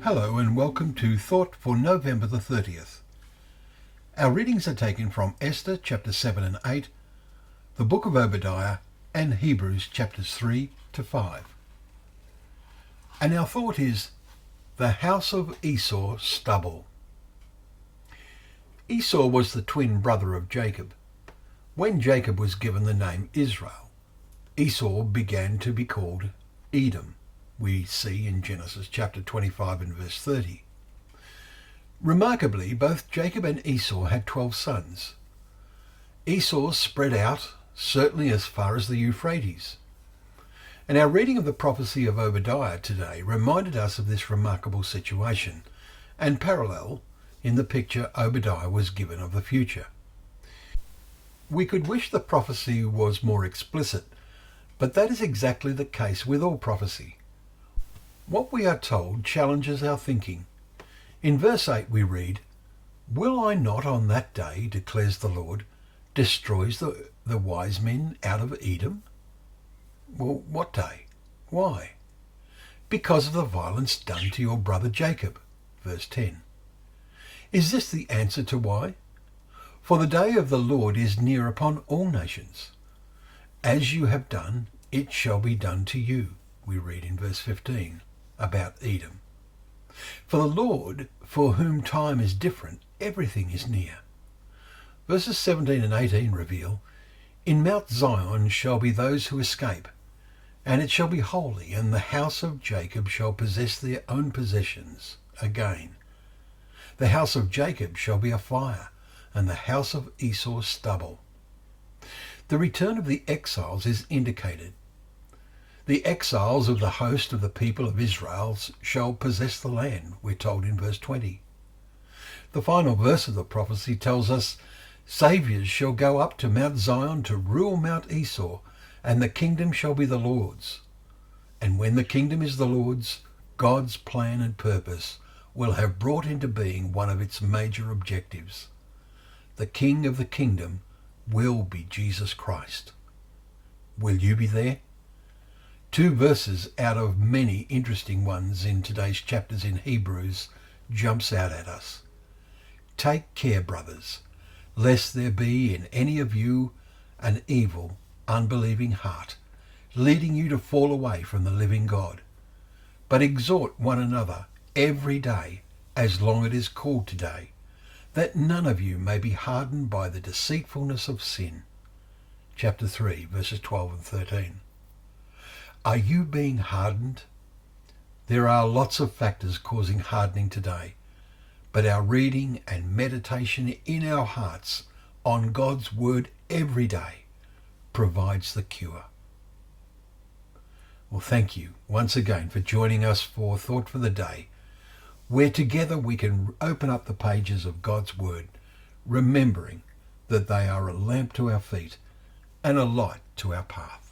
Hello and welcome to Thought for November the 30th. Our readings are taken from Esther chapter 7 and 8, the book of Obadiah, and Hebrews chapters 3 to 5. And our thought is the house of Esau stubble. Esau was the twin brother of Jacob. When Jacob was given the name Israel, Esau began to be called Edom. We see in Genesis chapter 25 and verse 30. Remarkably, both Jacob and Esau had 12 sons. Esau spread out certainly as far as the Euphrates. And our reading of the prophecy of Obadiah today reminded us of this remarkable situation and parallel in the picture Obadiah was given of the future. We could wish the prophecy was more explicit, but that is exactly the case with all prophecy. What we are told challenges our thinking. In verse 8 we read, "Will I not on that day, declares the Lord, destroys the wise men out of Edom?" Well, what day? Why? Because of the violence done to your brother Jacob. Verse 10. Is this the answer to why? For the day of the Lord is near upon all nations. As you have done, it shall be done to you, we read in verse 15. About Edom. For the Lord, for whom time is different, everything is near. Verses 17 and 18 reveal, "In Mount Zion shall be those who escape, and it shall be holy, and the house of Jacob shall possess their own possessions again. The house of Jacob shall be a fire, and the house of Esau stubble." The return of the exiles is indicated. The exiles of the host of the people of Israel shall possess the land, we're told in verse 20. The final verse of the prophecy tells us, "Saviours shall go up to Mount Zion to rule Mount Esau, and the kingdom shall be the Lord's." And when the kingdom is the Lord's, God's plan and purpose will have brought into being one of its major objectives. The King of the kingdom will be Jesus Christ. Will you be there? Two verses out of many interesting ones in today's chapters in Hebrews jumps out at us. "Take care, brothers, lest there be in any of you an evil, unbelieving heart, leading you to fall away from the living God. But exhort one another every day, as long as it is called today, that none of you may be hardened by the deceitfulness of sin." Chapter 3, verses 12 and 13. Are you being hardened? There are lots of factors causing hardening today, but our reading and meditation in our hearts on God's word every day provides the cure. Well, thank you once again for joining us for Thought for the Day, where together we can open up the pages of God's word, remembering that they are a lamp to our feet and a light to our path.